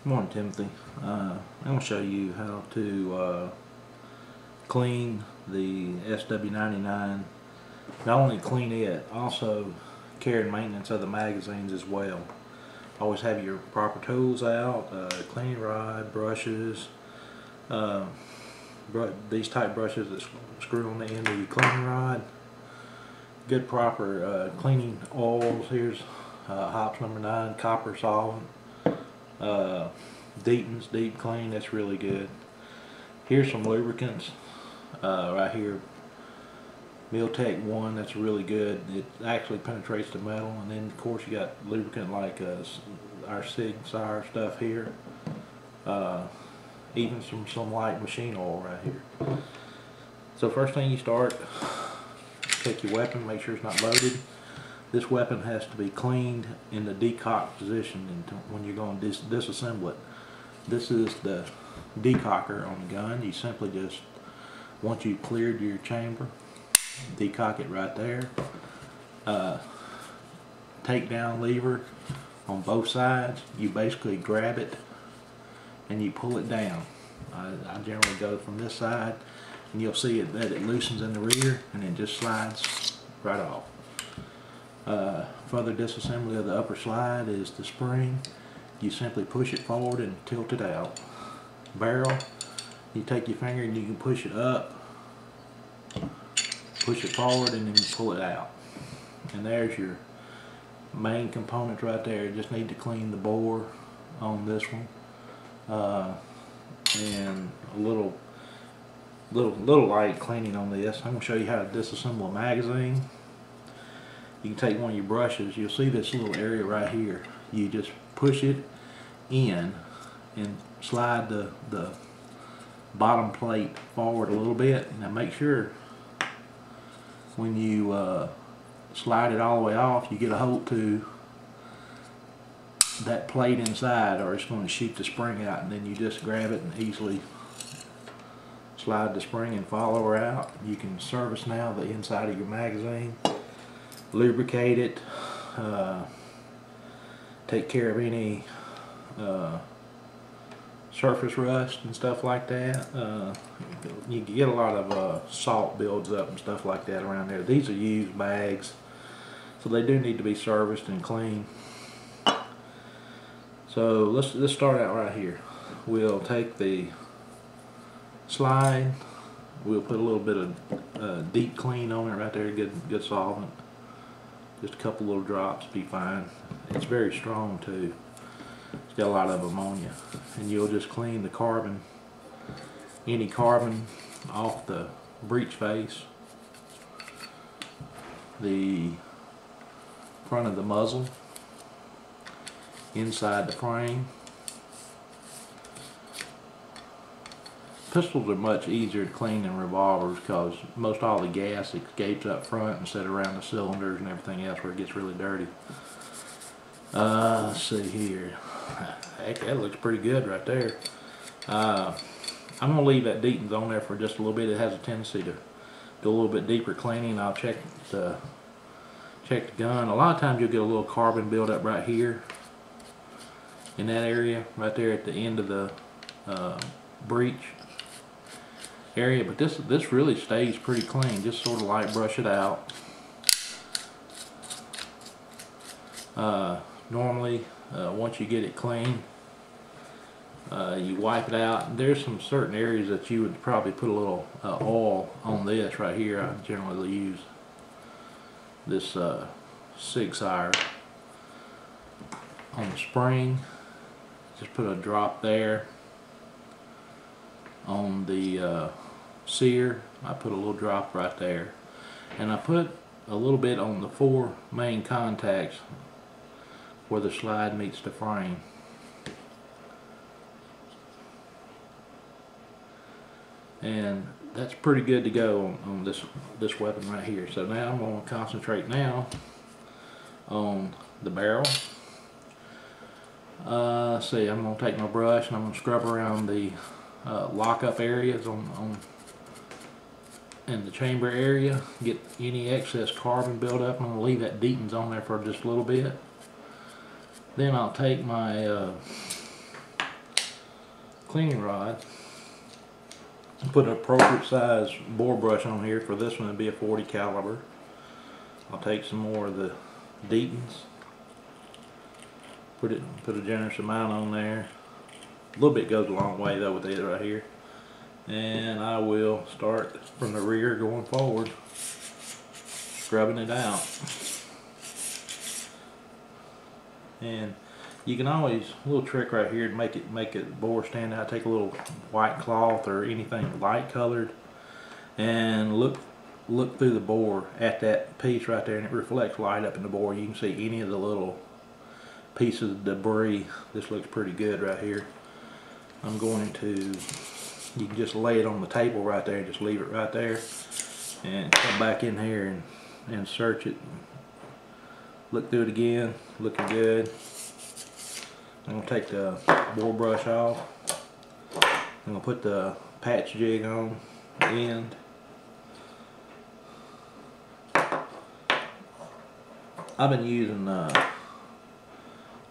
Good morning, Timothy. I'm going to show you how to clean the SW99. Not only clean it, also care and maintenance of the magazines as well. Always have your proper tools out, cleaning rod, brushes, these type brushes that screw on the end of your cleaning rod. Good proper cleaning oils. Here's Hops #9 copper solvent. Deaton's Deep Clean, that's really good. Here's some lubricants right here. Miltech 1, that's really good. It actually penetrates the metal. And then of course you got lubricant like our Sig Sauer stuff here. Even some light machine oil right here. So first thing you start, take your weapon, make sure it's not loaded. This weapon has to be cleaned in the decock position when you're going to disassemble it. This is the decocker on the gun. You simply just, once you've cleared your chamber, decock it right there. Take down lever on both sides. You basically grab it and you pull it down. I generally go from this side, and you'll see that it loosens in the rear and it just slides right off. Further disassembly of the upper slide is the spring. You simply push it forward and tilt it out. Barrel, you take your finger and you can push it up, push it forward, and then you pull it out. And there's your main components right there. You just need to clean the bore on this one, and a little light cleaning on this. I'm going to show you how to disassemble a magazine. You can take one of your brushes. You'll see this little area right here. You just push it in and slide the bottom plate forward a little bit. Now make sure when you slide it all the way off, you get a hold to that plate inside, or it's going to shoot the spring out, and then you just grab it and easily slide the spring and follow her out. You can service now the inside of your magazine, lubricate it, take care of any surface rust and stuff like that. You get a lot of salt builds up and stuff like that around there. These are used bags, so they do need to be serviced and cleaned. So let's start out right here. We'll take the slide, we'll put a little bit of deep clean on it right there, good solvent. Just a couple little drops, be fine. It's very strong too. It's got a lot of ammonia. And you'll just clean the carbon, any carbon off the breech face, the front of the muzzle, inside the frame. Pistols are much easier to clean than revolvers because most all the gas escapes up front instead of around the cylinders and everything else where it gets really dirty. Let's see here. Heck, that looks pretty good right there. I'm going to leave that Deaton's on there for just a little bit. It has a tendency to do a little bit deeper cleaning. I'll check the gun. A lot of times you'll get a little carbon buildup right here in that area, right there at the end of the breech area, but this really stays pretty clean. Just sort of light brush it out. Normally once you get it clean, you wipe it out. There's some certain areas that you would probably put a little oil on this right here. I generally use this Sig Sauer on the spring. Just put a drop there. On the sear, I put a little drop right there, and I put a little bit on the 4 main contacts where the slide meets the frame. And that's pretty good to go on this weapon right here. So now I'm going to concentrate now on the barrel. Let's see, I'm going to take my brush and I'm going to scrub around the lockup areas in the chamber area, get any excess carbon build up. I'm going to leave that Deaton's on there for just a little bit. Then I'll take my cleaning rod. Put an appropriate size bore brush on here. For this one it'd be a 40 caliber. I'll take some more of the Deatons. Put a generous amount on there. A little bit goes a long way though with these right here. And I will start from the rear going forward, scrubbing it out. And you can always, a little trick right here to make it bore stand out, take a little white cloth or anything light colored and look through the bore at that piece right there, and it reflects light up in the bore. You can see any of the little pieces of debris. This looks pretty good right here. I'm going to, you can just lay it on the table right there and just leave it right there and come back in here and search it. Look through it again, looking good. I'm going to take the bore brush off. I'm going to put the patch jig on the end. I've been using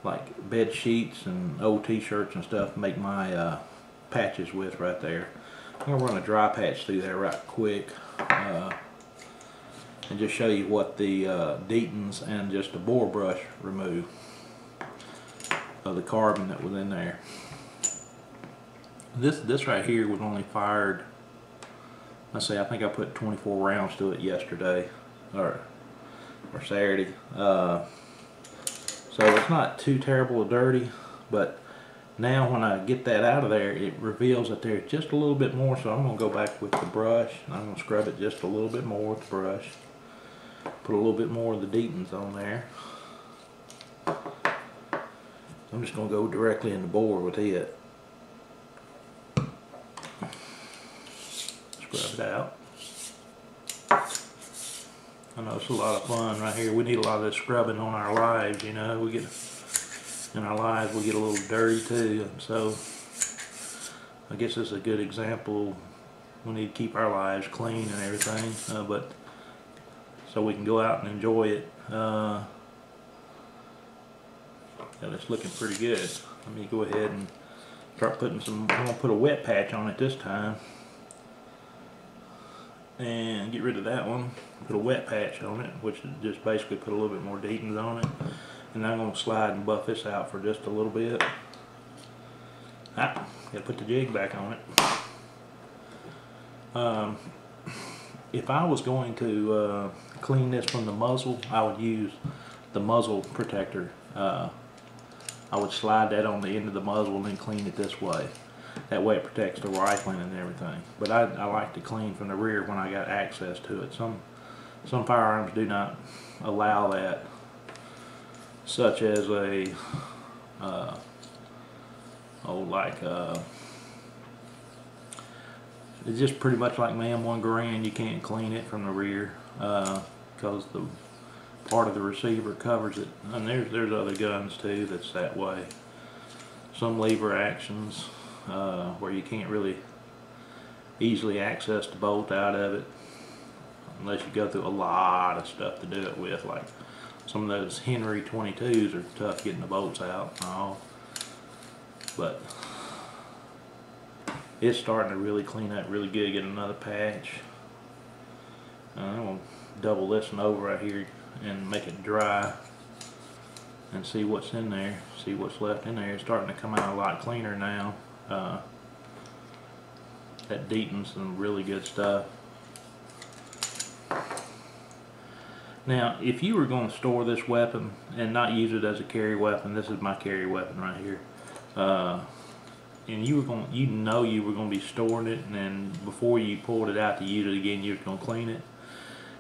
like bed sheets and old t-shirts and stuff to make my patches with right there. I'm going to run a dry patch through there right quick and just show you what the Deatons and just the bore brush remove of the carbon that was in there. This right here was only fired, let's say, I think I put 24 rounds to it yesterday or Saturday. So it's not too terrible or dirty, but now when I get that out of there, it reveals that there's just a little bit more. So I'm going to go back with the brush and I'm going to scrub it just a little bit more with the brush. Put a little bit more of the Deatons on there. I'm just going to go directly in the bore with it. Scrub it out. I know it's a lot of fun right here. We need a lot of this scrubbing on our lives, you know. We get in our lives, we get a little dirty too. And so I guess this is a good example. We need to keep our lives clean and everything, but so we can go out and enjoy it. Yeah, it's looking pretty good. Let me go ahead and start putting some, I'm going to put a wet patch on it this time. And get rid of that one. Put a wet patch on it, which is just basically put a little bit more Deatons on it. And I'm going to slide and buff this out for just a little bit. Got to put the jig back on it. If I was going to clean this from the muzzle, I would use the muzzle protector. I would slide that on the end of the muzzle and then clean it this way. That way it protects the rifling and everything. But I like to clean from the rear when I got access to it. Some firearms do not allow that, such as a it's just pretty much like Man 1 Garand. You can't clean it from the rear because the part of the receiver covers it. And there's other guns too that's that way. Some lever actions where you can't really easily access the bolt out of it unless you go through a lot of stuff to do it with. Like some of those Henry 22s are tough getting the bolts out and all. But it's starting to really clean up really good. Get another patch. I'm going to double this one over right here and make it dry and see what's in there, see what's left in there. It's starting to come out a lot cleaner now. That Deaton's some really good stuff. Now if you were going to store this weapon and not use it as a carry weapon, this is my carry weapon right here, and you were going to be storing it, and then before you pulled it out to use it again, you were going to clean it,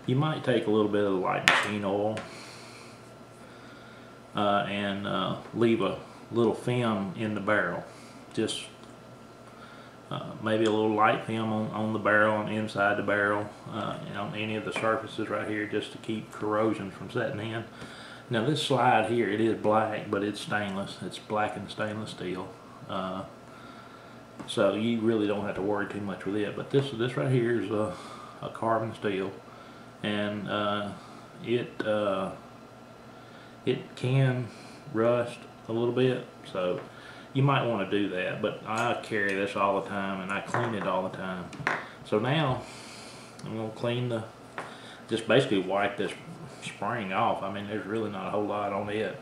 you might take a little bit of the light machine oil and leave a little film in the barrel. Just maybe a little light film on the barrel and inside the barrel and on any of the surfaces right here, just to keep corrosion from setting in. Now this slide here, it is black, but it's stainless. It's blackened stainless steel. So you really don't have to worry too much with it. But this right here is a carbon steel, and it can rust a little bit. So you might want to do that, but I carry this all the time and I clean it all the time. So now I'm going to clean just basically wipe this spring off. I mean, there's really not a whole lot on it.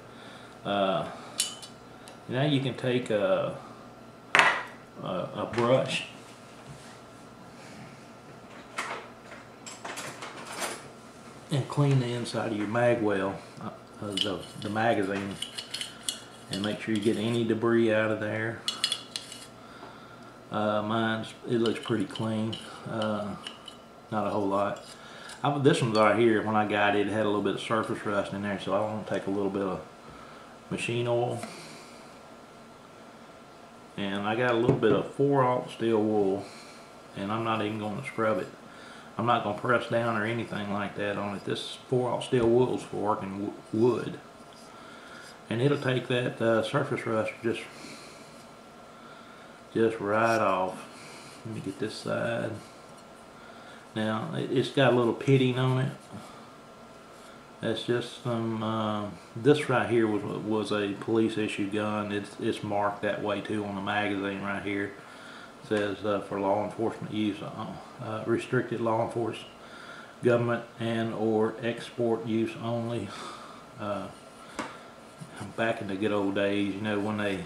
Now you can take a brush and clean the inside of your mag well, the magazine, and make sure you get any debris out of there. It looks pretty clean, not a whole lot. This one's right here, when I got it, it had a little bit of surface rust in there, so I want to take a little bit of machine oil, and I got a little bit of 4/0 steel wool, and I'm not even going to scrub it. I'm not going to press down or anything like that on it. This 4/0 steel wool is for working wood, and it'll take that surface rust just right off. Let me get this side. Now it's got a little pitting on it. That's just some. This right here was a police issued gun. It's marked that way too on the magazine right here. It says for law enforcement use, restricted law enforcement, government and or export use only. Back in the good old days, you know, when they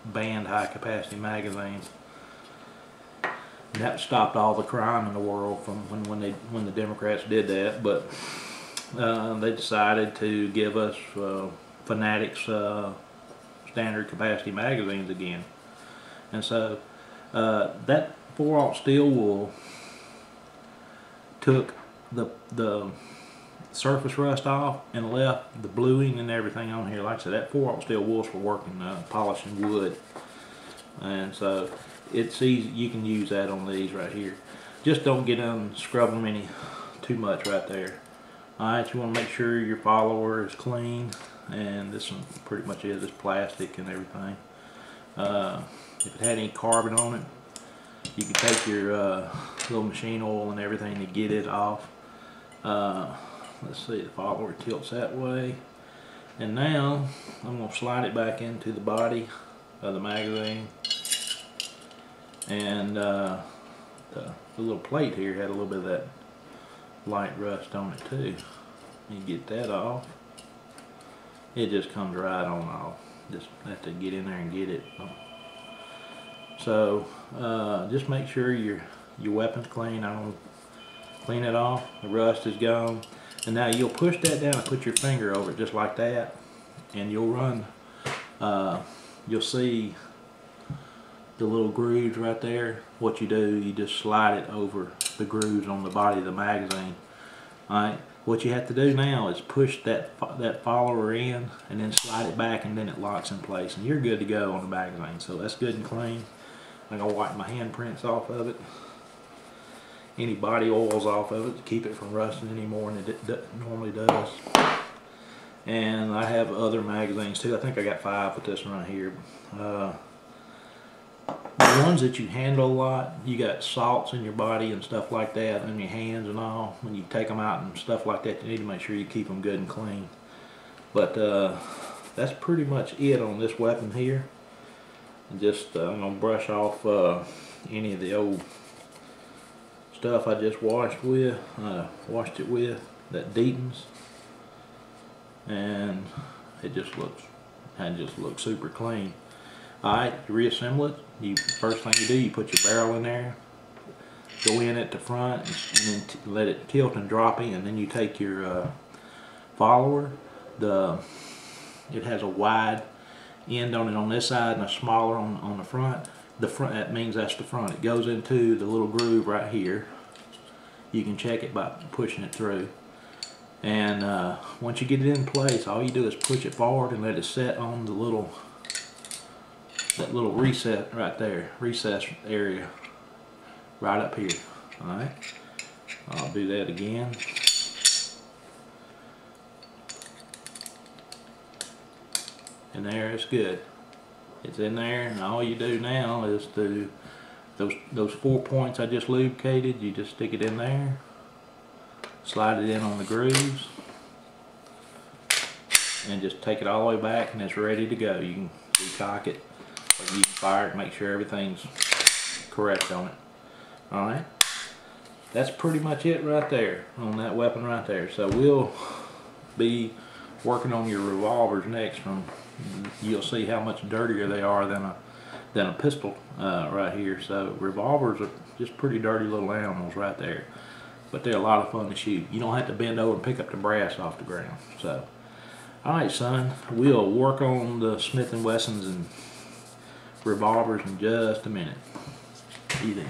banned high capacity magazines, that stopped all the crime in the world from when the Democrats did that. But they decided to give us Fanatics standard capacity magazines again, and so that 4/0 steel wool took the surface rust off and left the bluing and everything on here. Like I said, that 4/0 steel wool's for working polishing wood, and so it's easy. You can use that on these right here. Just don't get them, scrub them too much right there. Alright, you want to make sure your follower is clean, and this one pretty much is. It's plastic and everything. If it had any carbon on it, you can take your little machine oil and everything to get it off. Let's see, the follower tilts that way. And now I'm going to slide it back into the body of the magazine. And the little plate here had a little bit of that light rust on it too. You get that off. It just comes right on off. Just have to get in there and get it. So just make sure your weapon's clean. I'm gonna clean it off. The rust is gone. And now you'll push that down and put your finger over it just like that, and you'll run. You'll see the little grooves right there. What you do, you just slide it over the grooves on the body of the magazine. Alright, what you have to do now is push that follower in and then slide it back, and then it locks in place, and you're good to go on the magazine. So that's good and clean. I'm going to wipe my handprints off of it, any body oils off of it to keep it from rusting any more than it normally does. And I have other magazines too. I think I got 5 with this one right here. The ones that you handle a lot, you got salts in your body and stuff like that, and your hands and all. When you take them out and stuff like that, you need to make sure you keep them good and clean. But that's pretty much it on this weapon here. And just I'm gonna brush off any of the old stuff I just washed it with that deepens, and it just looks super clean. Alright, to reassemble it, first thing you do, you put your barrel in there, go in at the front, and then let it tilt and drop in. And then you take your follower. It has a wide end on it on this side and a smaller on the front. The front, that means that's the front. It goes into the little groove right here. You can check it by pushing it through. And once you get it in place, all you do is push it forward and let it set on the that little reset right there, recess area right up here. Alright, I'll do that again. And there, it's good. It's in there, and all you do now is those 4 points I just lubricated, you just stick it in there, slide it in on the grooves, and just take it all the way back, and it's ready to go. You can recock it. You can fire it, make sure everything's correct on it. Alright, that's pretty much it right there on that weapon right there. So we'll be working on your revolvers next. You'll see how much dirtier they are than a pistol right here. So revolvers are just pretty dirty little animals right there, but they're a lot of fun to shoot. You don't have to bend over and pick up the brass off the ground. So alright, son, we'll work on the Smith & Wessons and revolvers in just a minute. See you then.